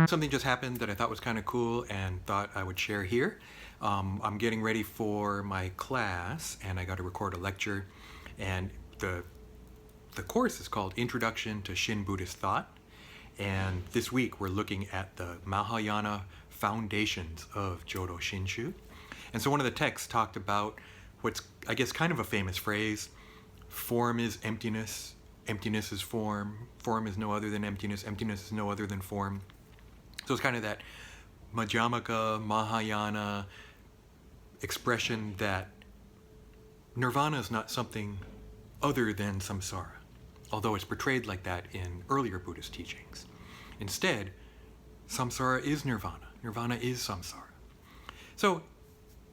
Something just happened that I thought was kind of cool and thought I would share here. I'm getting ready for my class and I got to record a lecture, and the course is called Introduction to Shin Buddhist Thought, and this week we're looking at the Mahayana foundations of Jodo Shinshu. And so one of the texts talked about what's, I guess, kind of a famous phrase: form is emptiness, emptiness is form, form is no other than emptiness, emptiness is no other than form. So it's kind of that Madhyamaka, Mahayana expression that nirvana is not something other than samsara, although it's portrayed like that in earlier Buddhist teachings. Instead, samsara is nirvana, nirvana is samsara. So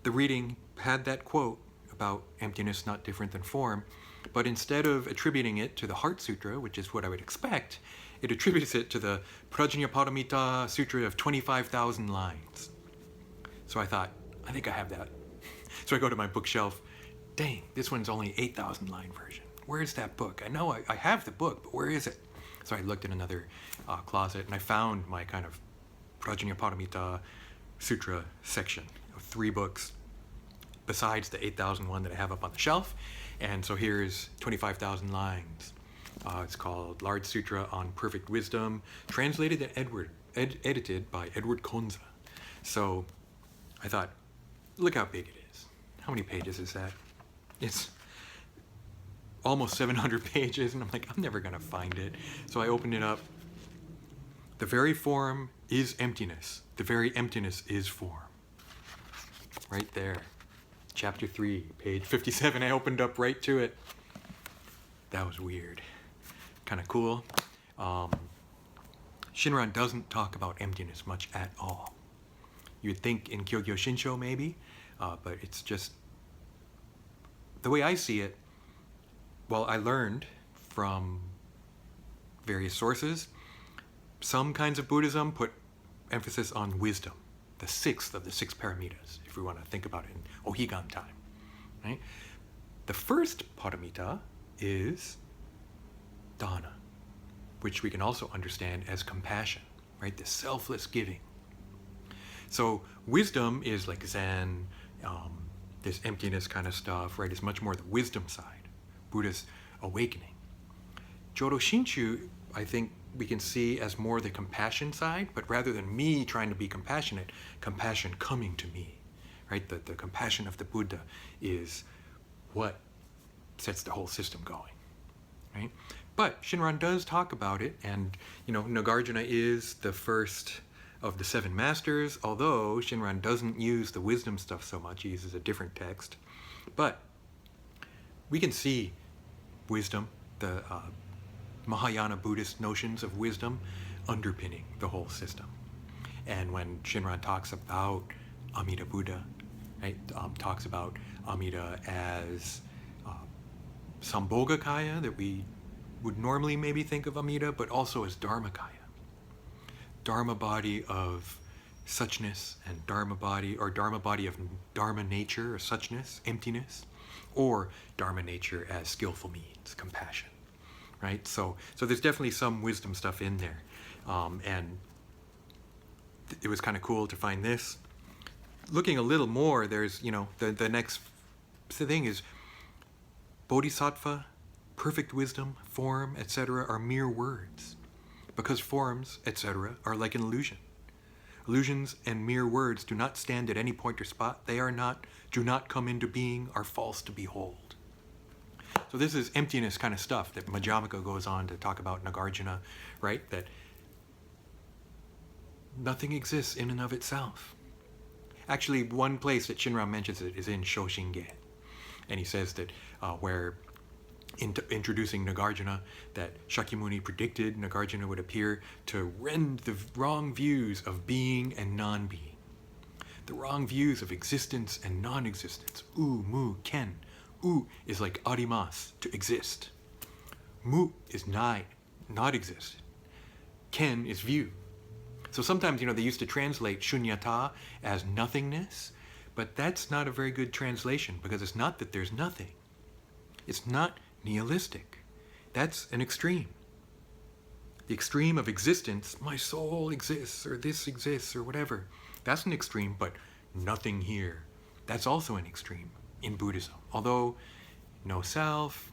the reading had that quote about emptiness not different than form, but instead of attributing it to the Heart Sutra, which is what I would expect, it attributes it to the Prajnaparamita Sutra of 25,000 lines. So I thought, I think I have that. So I go to my bookshelf. Dang, this one's only 8,000 line version. Where is that book? I know I have the book, but where is it? So I looked in another closet and I found my kind of Prajnaparamita Sutra section of 3 books besides the 8,000 one that I have up on the shelf. And so here's 25,000 lines. It's called Large Sutra on Perfect Wisdom, translated and edited by Edward Konza. So I thought, look how big it is. How many pages is that? It's almost 700 pages, and I'm like, I'm never gonna find it. So I opened it up. The very form is emptiness. The very emptiness is form. Right there. Chapter 3, page 57. I opened up right to it. That was weird. Kind of cool. Shinran doesn't talk about emptiness much at all. You would think in Gyokyo Shinsho maybe, but it's just the way I see it. Well, I learned from various sources. Some kinds of Buddhism put emphasis on wisdom, the 6th of the 6 paramitas, if we want to think about it in Ohigan time. Right? The first paramita is dana, which we can also understand as compassion, right? The selfless giving. So wisdom is like Zen, this emptiness kind of stuff, right? It's much more the wisdom side, Buddha's awakening. Jodo Shinshu, I think we can see as more the compassion side, but rather than me trying to be compassionate, compassion coming to me, right? The compassion of the Buddha is what sets the whole system going, right? But Shinran does talk about it, and Nagarjuna is the first of the 7 masters, although Shinran doesn't use the wisdom stuff so much. He uses a different text. But we can see wisdom, the Mahayana Buddhist notions of wisdom underpinning the whole system. And when Shinran talks about Amida Buddha, right, talks about Amida as Sambhogakaya, that we would normally maybe think of Amida, but also as Dharmakaya. Dharma body of suchness, and Dharma body of Dharma nature or suchness, emptiness, or Dharma nature as skillful means, compassion, right? So there's definitely some wisdom stuff in there. And it was kind of cool to find this. Looking a little more, there's, the next thing is Bodhisattva, perfect wisdom, form, etc. are mere words, because forms, etc. are like an illusion. Illusions and mere words do not stand at any point or spot. They do not come into being, are false to behold. So this is emptiness kind of stuff that Madhyamaka goes on to talk about Nagarjuna, right? That nothing exists in and of itself. Actually, one place that Shinran mentions it is in Shoshinge. And he says that where introducing Nagarjuna, that Shakyamuni predicted Nagarjuna would appear to rend the wrong views of being and non-being, the wrong views of existence and non-existence. U, mu, ken. U is like arimas, to exist. Mu is not exist. Ken is view. So sometimes, they used to translate shunyata as nothingness, but that's not a very good translation, because it's not that there's nothing. It's not nihilistic. That's an extreme. The extreme of existence, my soul exists, or this exists, or whatever. That's an extreme, but nothing here. That's also an extreme in Buddhism. Although, no self,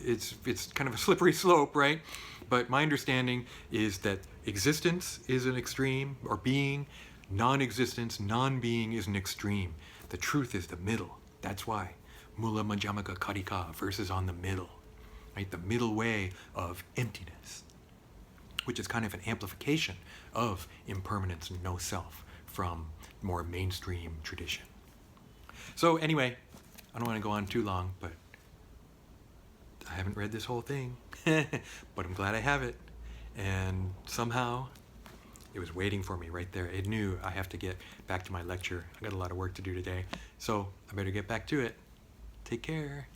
it's kind of a slippery slope, right? But my understanding is that existence is an extreme, or being. Non-existence, non-being is an extreme. The truth is the middle. That's why Mula Majjhamaka Karika, verses on the middle, right? The middle way of emptiness, which is kind of an amplification of impermanence and no self from more mainstream tradition. So anyway, I don't want to go on too long, but I haven't read this whole thing, but I'm glad I have it. And somehow it was waiting for me right there. It knew I have to get back to my lecture. I got a lot of work to do today, so I better get back to it. Take care.